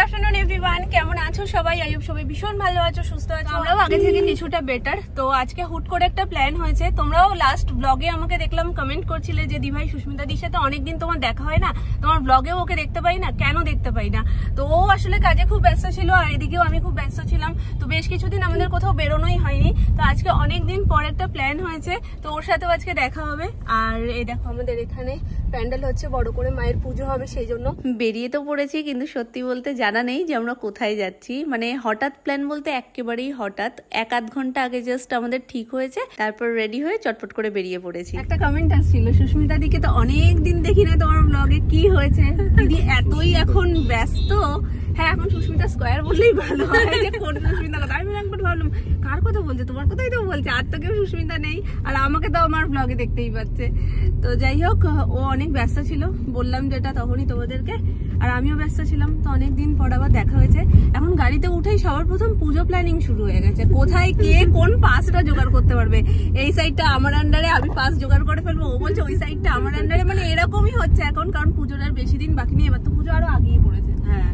Afternoon everyone, কেমন আছো সবাই? আইয়ুব সবাই ভীষণ ভালো আছো, সুস্থ আছো। আমরাও আগে থেকে কিছুটা বেটার। তো আজকে হুট করে একটা প্ল্যান হয়েছে। তোমরাও লাস্ট ব্লগে আমাকে দেখলাম কমেন্ট করছিলে যে দিভাই সুস্মিতা দির সাথে অনেকদিন তোমার দেখা হয় না, তোমার ব্লগেও ওকে দেখতে পাই না, কেন দেখতে পাই না? তো ও আসলে কাজে খুব ব্যস্ত ছিল আর এদিকেও আমি খুব ব্যস্ত ছিলাম। তো বেশ কিছুদিন আমাদের কোথাও বেরোনোই হয়নি। তো আজকে অনেকদিন পর একটা প্ল্যান হয়েছে, তো ওর সাথেও আজকে দেখা হবে। আর এই দেখো আমাদের এখানে প্যান্ডেল হচ্ছে, বড় করে মায়ের পুজো হবে, সেই জন্য বেরিয়ে তো পড়েছি। কিন্তু সত্যি বলতে জানা নেই যে আমরা কোথায় যাচ্ছি। মানে হঠাৎ প্ল্যান বলতে একেবারেই হঠাৎ, 1-8 ঘন্টা আগে জাস্ট আমাদের ঠিক হয়েছে, তারপর রেডি হয়ে চটপট করে বেরিয়ে পড়েছি। একটা কমেন্ট আসছিল, সুস্মিতা দিকে তো অনেক দিন দেখি না, তোমার ব্লগে কি হয়েছে দিদি? এতই এখন ব্যস্ত। হ্যাঁ, এখন সুস্মিতা স্কোয়ার বললেই ভালো হয়, যে কোন সুস্মিতা কথা। আমি একবার ভাবলাম কার কথা বলছে, তোমার কথাই তো বলছে, আর তো কেউ সুস্মিতা নেই, আর আমাকে তো আমার ব্লগে দেখতেই পাচ্ছে। তো যাই হোক, ও অনেক ব্যস্ত ছিল, বললাম যেটা তখনই তোমাদেরকে, আর আমিও ব্যস্ত ছিলাম। তো অনেকদিন পর আবার দেখা হয়েছে। এখন গাড়িতে উঠেই সবার প্রথম পুজো প্ল্যানিং শুরু হয়ে গেছে। কোথায় কে কোন পাসটা জোগাড় করতে পারবে, এই সাইডটা আমার আন্ডারে, আমি পাস জোগাড় করে ফেলবো, ও বলছে ওই সাইডটা আমার আন্ডারে। মানে এরকমই হচ্ছে এখন, কারণ পুজোর আর বেশি দিন বাকি নেই, এবার তো পুজো আরো আগিয়ে পড়েছে। হ্যাঁ,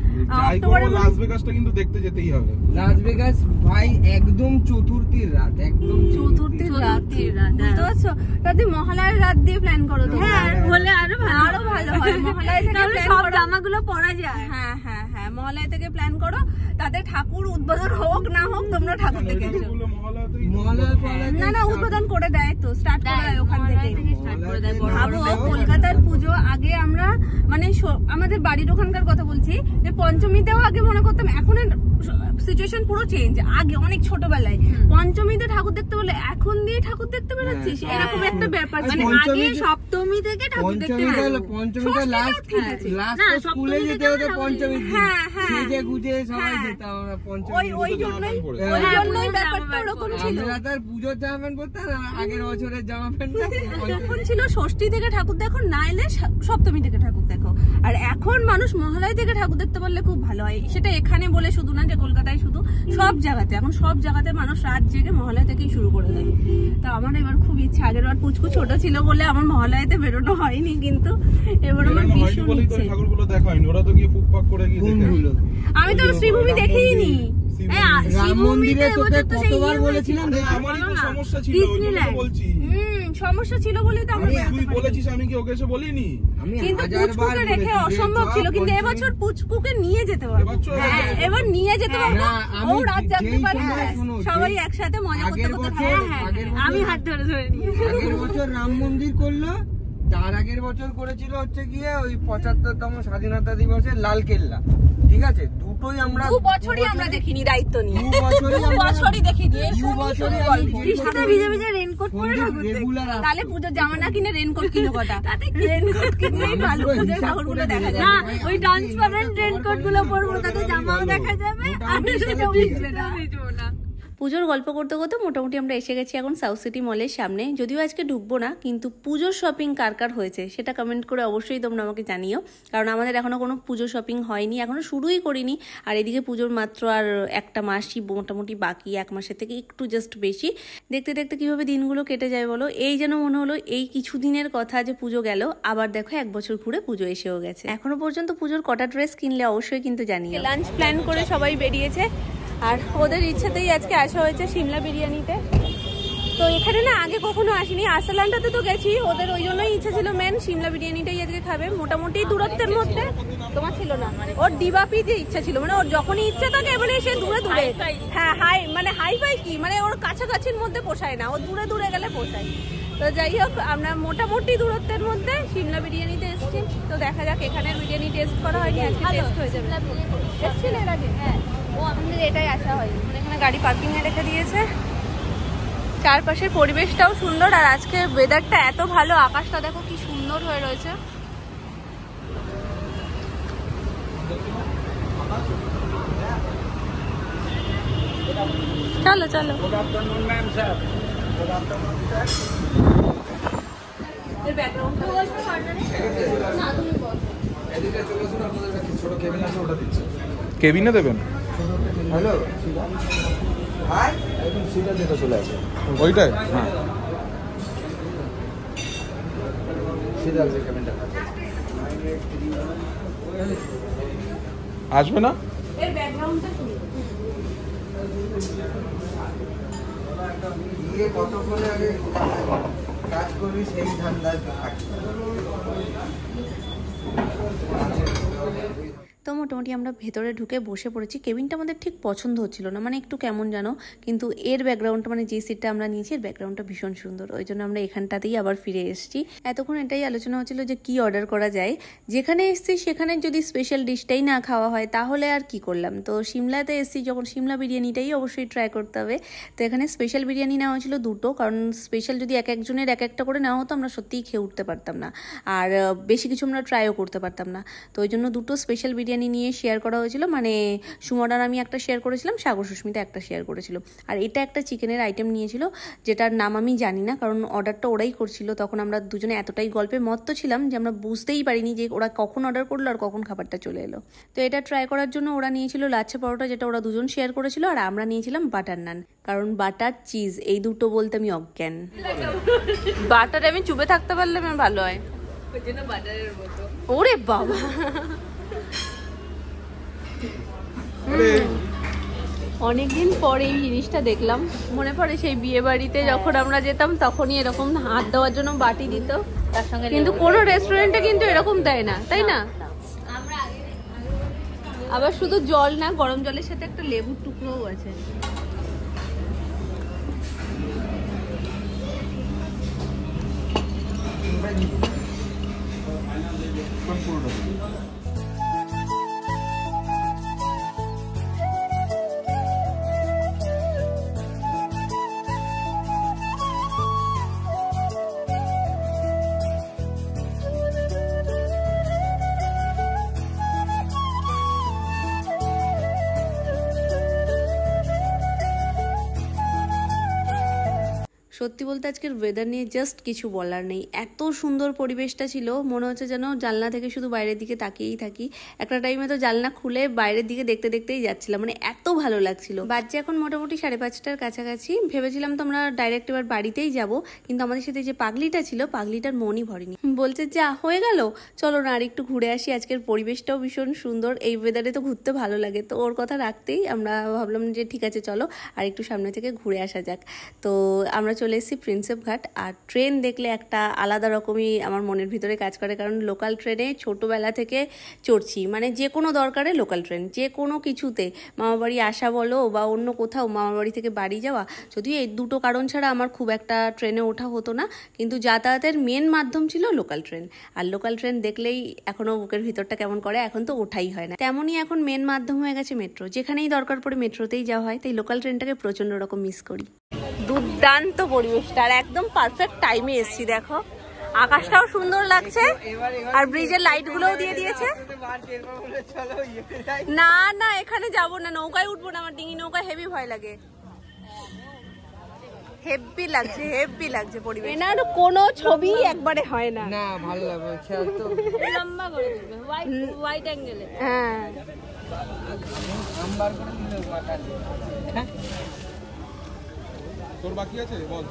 লাস ভেগাসটা কিন্তু দেখতে যেতেই হবে। লাস ভেগাস ভাই একদম চতুর্থীর রাত, একদম চতুর্থীর রাত, বুঝতে পারছো? তাতে মহালয়ার রাত দিয়ে প্ল্যান করো তো। হ্যাঁ, বলে আরো ভালো হয়। মহালয়া থেকে সব জামাগুলো পরা যায়। হ্যাঁ হ্যাঁ হ্যাঁ, মহালয়া থেকে প্ল্যান করো, তাতে ঠাকুর উদ্বোধন হোক না হোক, তোমরা ঠাকুর দেখে এসো। না না, উদ্বোধন করে দেয়, তো স্টার্ট করে দেয় ওখান থেকে। ভাবো, কলকাতার পুজো আগে আমরা মানে আমাদের বাড়ির ওখানকার কথা বলছি, যে পঞ্চমীতেও আগে মনে করতাম, এখন সিচুয়েশন পুরো চেঞ্জ। আগে অনেক ছোটবেলায় পঞ্চমীতে ঠাকুর দেখতে বলে এখন দিয়ে ঠাকুর দেখতে বেরোচ্ছিস, এরকম একটা ব্যাপার। মানে আগে সপ্তমী থেকে ঠাকুর দেখতে বেরোচ্ছিস, পঞ্চমীতে লাস্ট স্কুলে যেতে হতো, পঞ্চমী সেজে গুজে সবাই যেতাম আমরা পঞ্চমী। ওই জন্যই ব্যাপারটা ওরকম ছিল। আমরা তার পুজোর জামা প্যান্ট পরতাম, আগের বছরের জামা প্যান্ট তখন ছিল ষষ্ঠী থেকে ঠাকুর দেখো, না এলে সপ্তমী থেকে ঠাকুর দেখো। আর এখন মানুষ মহালয়া থেকে ঠাকুর দেখতে পারলে খুব ভালো হয়। সেটা এখানে বলে শুধু না, যে কলকাতায় শুধু, সব জায়গাতে এখন সব জায়গাতে মানুষ রাত জেগে মহালয়া থেকেই শুরু করে দেয়। তা আমার এবার খুব ইচ্ছা, আগের বার পুচকু ছোট ছিল বলে আমার মহালয়াতে বেরোনো হয়নি, কিন্তু এবার আমার ভীষণ ইচ্ছে। ঠাকুরগুলো দেখা হয়নি, ওরা তো গিয়ে পুকপাক করে গিয়ে দেখে। আমি তো শ্রীভূমি দেখিনি। রাম মন্দিরে তোকে কতবার বলেছিলাম, আমারই তো সমস্যা ছিল, বলছি সমস্যা ছিল বলে তো আমি। তুই বলেছিস, আমি কি ওকে এসে বলিনি? কিন্তু পুচকুকে রেখে অসম্ভব ছিল, কিন্তু এবছর পুচকুকে নিয়ে যেতে পারবো। হ্যাঁ, এবার নিয়ে যেতে পারবো, ও রাত জাগতে পারে, সবাই একসাথে মজা করতে করতে। হ্যাঁ হ্যাঁ, আমি হাত ধরে ধরে নিয়ে। আগের বছর রাম মন্দির করলো, তার আগের বছর করেছিল হচ্ছে গিয়ে ওই 75তম স্বাধীনতা দিবসের লালকেল্লা। ঠিক আছে, দুটোই আমরা 2 বছরই আমরা দেখিনি দায়িত্ব নিয়ে, 2 বছরই দেখিনি। 2 বছরই বৃষ্টিতে ভিজে ভিজে রেনকোট পরে রেগুলার। তাহলে পুজোর জামা না কিনে রেনকোট কিনো কথা, তাতে রেনকোট কিনলেই ভালো, পুজোর ঠাকুরগুলো দেখা যাবে। না, ওই ট্রান্সপারেন্ট রেনকোট গুলো পরবো, তাতে জামাও দেখা যাবে আর সেটাও ভিজবে না। পুজোর গল্প করতে করতে মোটামুটি আমরা এসে গেছি এখন সাউথ সিটি মলের সামনে। যদিও আজকে ঢুকবো না, কিন্তু পুজোর শপিং কার কার হয়েছে সেটা কমেন্ট করে অবশ্যই তোমরা আমাকে জানিও, কারণ আমাদের এখনো কোনো পুজো শপিং হয়নি, এখনো শুরুই করিনি। আর এদিকে পুজোর মাত্র আর একটা মাসই মোটামুটি বাকি, 1 মাসের থেকে একটু জাস্ট বেশি। দেখতে দেখতে কিভাবে দিনগুলো কেটে যায় বলো। এই যেন মনে হলো এই কিছুদিনের কথা যে পুজো গেল, আবার দেখো 1 বছর ঘুরে পুজো এসেও গেছে। এখনো পর্যন্ত পুজোর কটা ড্রেস কিনলে অবশ্যই কিন্তু জানিও। লাঞ্চ প্ল্যান করে সবাই বেরিয়েছে, আর ওদের ইচ্ছাতেই আজকে আসা হয়েছে সিমলা বিরিয়ানিতে। তো এখানে না আগে কখনো আসিনি, আরসালানটাতে তো গেছি, ওদের ওই জন্যই ইচ্ছা ছিল মেন সিমলা বিরিয়ানিটাই আজকে খাবে। মোটামুটি দূরত্বের মধ্যে, তোমার ছিল না, ওর ডিবাপি যে ইচ্ছা ছিল, মানে ওর যখনই ইচ্ছা থাকে মানে সে দূরে দূরে। হ্যাঁ, মানে হাই ফাই কি, মানে ওর কাছাকাছির মধ্যে পোষায় না, ও দূরে দূরে গেলে পোষায়। তো যাই হোক, আমরা মোটামুটি দূরত্বের মধ্যে সিমলা বিরিয়ানিতে এসেছি। তো দেখা যাক, এখানের বিরিয়ানি টেস্ট করা হয়নি, আজকে টেস্ট হয়ে যাবে। এসেছিল এর আগে? হ্যাঁ, ও আমাদের এটাই আসা হয়। এখানে গাড়ি পার্কিং এ রেখে দিয়েছে, চারপাশের পরিবেশটাও সুন্দর, আর আজকে ওয়েদারটা এত ভালো, আকাশটা দেখো কি সুন্দর হয়ে রয়েছে। চলো চলো। Good afternoon ma'am sir. Good afternoon sir. এর ব্যাকগ্রাউন্ডটা বলছো পার্টনারে? না, তুমি বলো। এদিকে চলে আসুন, আপনাদের কাছে ছোট কেবিন আছে, ওটা দিচ্ছি। কেবিনে দেবেন? হ্যালো হাই, একদম সিধা যেটা চলে আসে ওইটাই। হ্যাঁ, সিধা যে কেবিনটা আসবে না? এর ব্যাকগ্রাউন্ডটা সুন্দর। কতক্ষণে আগে কাজ করবি সেই ধান্দা থাকে। তো মোটামুটি আমরা ভেতরে ঢুকে বসে পড়েছি। কেবিনটা আমাদের ঠিক পছন্দ হচ্ছিল না, মানে একটু কেমন জানো, কিন্তু এর ব্যাকগ্রাউন্ডটা মানে যে সিটটা আমরা নিয়েছি এর ব্যাকগ্রাউন্ডটা ভীষণ সুন্দর, ওই জন্য আমরা এখানটাতেই আবার ফিরে এসেছি। এতক্ষণ এটাই আলোচনা হচ্ছিল যে কি অর্ডার করা যায়, যেখানে এসছি সেখানে যদি স্পেশাল ডিশটাই না খাওয়া হয় তাহলে আর কি করলাম। তো সিমলাতে এসছি যখন সিমলা বিরিয়ানিটাই অবশ্যই ট্রাই করতে হবে। তো এখানে স্পেশাল বিরিয়ানি নেওয়া হয়েছিল দুটো, কারণ স্পেশাল যদি এক একজনের এক একটা করে নেওয়া হতো আমরা সত্যিই খেয়ে উঠতে পারতাম না, আর বেশি কিছু আমরা ট্রাইও করতে পারতাম না। তো ওই জন্য দুটো স্পেশাল বিরিয়ানি নিয়ে শেয়ার করা হয়েছিল, মানে সুমনার আমি একটা শেয়ার করেছিলাম, সাগর সুস্মিতা একটা শেয়ার করেছিল। আর এটা একটা চিকেনের আইটেম নিয়েছিল যেটার নাম আমি জানি না, কারণ অর্ডারটা ওরাই করছিল। তখন আমরা দুজনে এতটাই গল্পে মত্ত ছিলাম যে আমরা বুঝতেই পারিনি যে ওরা কখন অর্ডার করলো আর কখন খাবারটা চলে এলো। তো এটা ট্রাই করার জন্য ওরা নিয়েছিল লাচ্ছা পরোটা, যেটা ওরা দুজন শেয়ার করেছিল, আর আমরা নিয়েছিলাম বাটার নান, কারণ বাটার চিজ এই দুটো বলতে আমি অজ্ঞান। বাটারে আমি চুপে থাকতে পারলে আমার ভালো হয়, ওই জন্য বাটারের মতো। ওরে বাবা, অনেকদিন পরে এই জিনিসটা দেখলাম। মনে পড়ে সেই বিয়ে বাড়িতে যখন আমরা যেতাম তখনই এরকম হাত দেওয়ার জন্য বাটি দিত, তার সঙ্গে কিন্তু কোনো রেস্টুরেন্টে কিন্তু এরকম দেয় না, তাই না? আবার শুধু জল না, গরম জলের সাথে একটা লেবুর টুকরোও আছে। সত্যি বলতে আজকের ওয়েদার নিয়ে জাস্ট কিছু বলার নেই, এত সুন্দর পরিবেশটা ছিল, মনে হচ্ছে যেন জানলা থেকে শুধু বাইরের দিকে তাকিয়েই থাকি। একটা টাইমে তো জানলা খুলে বাইরের দিকে দেখতে দেখতেই যাচ্ছিলাম, মানে এত ভালো লাগছিল। বাজছে এখন মোটামুটি 5:30টার কাছাকাছি। ভেবেছিলাম তো আমরা ডাইরেক্ট এবার বাড়িতেই যাব, কিন্তু আমাদের সাথে যে পাগলিটা ছিল পাগলিটার মনই ভরেনি, বলছে যা হয়ে গেল, চলো না আর একটু ঘুরে আসি, আজকের পরিবেশটাও ভীষণ সুন্দর, এই ওয়েদারে তো ঘুরতে ভালো লাগে। তো ওর কথা রাখতেই আমরা ভাবলাম যে ঠিক আছে চলো আর একটু সামনে থেকে ঘুরে আসা যাক। তো আমরা চলে এসেছি প্রিন্সেপ ঘাট। আর ট্রেন দেখলে একটা আলাদা রকমই আমার মনের ভিতরে কাজ করে, কারণ লোকাল ট্রেনে ছোটোবেলা থেকে চড়ছি, মানে যে কোনো দরকারে লোকাল ট্রেন, যে কোনো কিছুতে মামাবাড়ি আসা বলো বা অন্য কোথাও মামাবাড়ি থেকে বাড়ি যাওয়া, যদিও এই দুটো কারণ ছাড়া আমার খুব একটা ট্রেনে ওঠা হতো না, কিন্তু যাতায়াতের মেন মাধ্যম ছিল লোকাল ট্রেন। আর লোকাল ট্রেন দেখলেই এখনও বুকের ভিতরটা কেমন করে, এখন তো ওঠাই হয় না। তেমনই এখন মেন মাধ্যম হয়ে গেছে মেট্রো, যেখানেই দরকার পড়ে মেট্রোতেই যাওয়া হয়, তাই লোকাল ট্রেনটাকে প্রচণ্ড রকম মিস করি। দুর্দান্ত পরিবেশটা, আর একদম পারফেক্ট টাইমে এসেছি। দেখো আকাশটাও সুন্দর লাগছে, আর ব্রিজের লাইট গুলোও দিয়ে দিয়েছে। না না এখানে যাব না, নৌকায় উঠবো না, আমার ডিঙি নৌকায় হেভি ভয় লাগে। হেভি লাগছে, হেভি লাগছে পরিবেশ। এনার কোনো ছবি একবারে হয় না, না ভালো লাগছে তো লম্বা করে দিবে, হোয়াইট অ্যাঙ্গেলে। হ্যাঁ নাম্বার করে দিলে মাথা তোর বাকি আছে বল।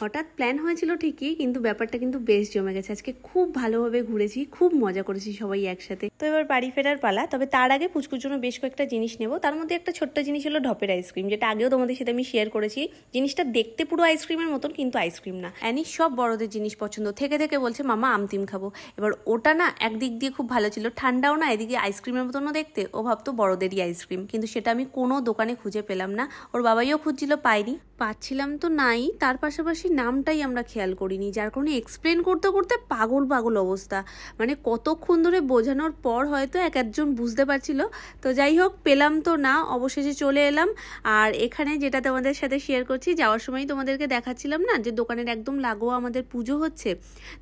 হঠাৎ প্ল্যান হয়েছিল ঠিকই, কিন্তু ব্যাপারটা কিন্তু বেশ জমে গেছে। আজকে খুব ভালোভাবে ঘুরেছি, খুব মজা করেছি সবাই একসাথে। তো এবার বাড়ি ফেরার পালা। তবে তার আগে পুচকুর জন্য বেশ কয়েকটা জিনিস নেব। তার মধ্যে একটা ছোট্ট জিনিস হলো ঢপের আইসক্রিম, যেটা আগেও তোমাদের সাথে আমি শেয়ার করেছি। জিনিসটা দেখতে পুরো আইসক্রিমের মতন, কিন্তু আইসক্রিম না। অ্যানির সব বড়দের জিনিস পছন্দ, থেকে থেকে বলছে মামা আমতিম খাবো। এবার ওটা না একদিক দিয়ে খুব ভালো ছিল, ঠান্ডাও না, এদিকে আইসক্রিমের মতনও দেখতে। ও ভাবতো বড়দেরই আইসক্রিম, কিন্তু সেটা আমি কোনো দোকানে খুঁজে পেলাম না। ওর বাবাইও খুঁজছিল, পাইনি, পাচ্ছিলাম তো নাই। তার পাশাপাশি নামটাই আমরা খেয়াল করিনি, যার কারণে এক্সপ্লেন করতে করতে পাগল পাগল অবস্থা। মানে কতক্ষণ ধরে বোঝানোর পর হয়তো এক একজন বুঝতে পারছিল। তো যাই হোক, পেলাম তো না, অবশেষে চলে এলাম। আর এখানে যেটা তোমাদের সাথে শেয়ার করছি, যাওয়ার সময় তোমাদেরকে দেখাচ্ছিলাম না যে দোকানের একদম লাগোয়া আমাদের পুজো হচ্ছে।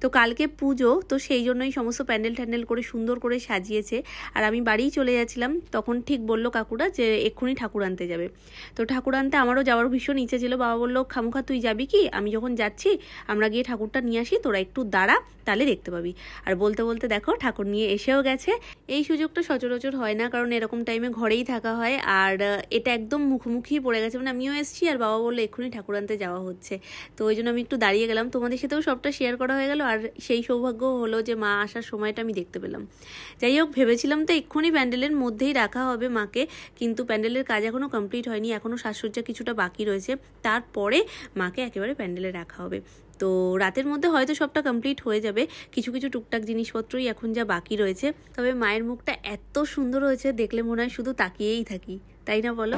তো কালকে পুজো, তো সেই জন্যই সমস্ত প্যান্ডেল ট্যান্ডেল করে সুন্দর করে সাজিয়েছে। আর আমি বাড়িই চলে যাচ্ছিলাম, তখন ঠিক বললো কাকুরা যে এক্ষুনি ঠাকুর আনতে যাবে। তো ঠাকুর আনতে আমারও যাওয়ার ভীষণ ইচ্ছে ছিল। বাবা বললো খামুখা তুই যাবি কি? আমি যখন যখন যাচ্ছি আমরা গিয়ে ঠাকুরটা নিয়ে আসি, তোরা একটু দাঁড়া, তাহলে দেখতে পাবি। আর বলতে বলতে দেখো ঠাকুর নিয়ে এসেও গেছে। এই সুযোগটা সচরাচর হয় না, কারণ এরকম টাইমে ঘরেই থাকা হয়, আর এটা একদম মুখোমুখি পড়ে গেছে, মানে আমিও এসেছি আর বাবা বললো এক্ষুনি ঠাকুর আনতে যাওয়া হচ্ছে, তো ওই জন্য আমি একটু দাঁড়িয়ে গেলাম। তোমাদের সাথেও সবটা শেয়ার করা হয়ে গেল, আর সেই সৌভাগ্য হলো যে মা আসার সময়টা আমি দেখতে পেলাম। যাই হোক, ভেবেছিলাম তো এক্ষুনি প্যান্ডেলের মধ্যেই রাখা হবে মাকে, কিন্তু প্যান্ডেলের কাজ এখনও কমপ্লিট হয়নি, এখনও সাজসজ্জা কিছুটা বাকি রয়েছে, তারপরে মাকে একেবারে প্যান্ডেলে রাখা হবে। তো রাতের মধ্যে হয়তো সবটা কমপ্লিট হয়ে যাবে, কিছু কিছু টুকটাক জিনিসপত্রই এখন যা বাকি রয়েছে। তবে মায়ের মুখটা এত সুন্দর হয়েছে, দেখলে মনে হয় শুধু তাকিয়েই থাকি, তাই না বলো?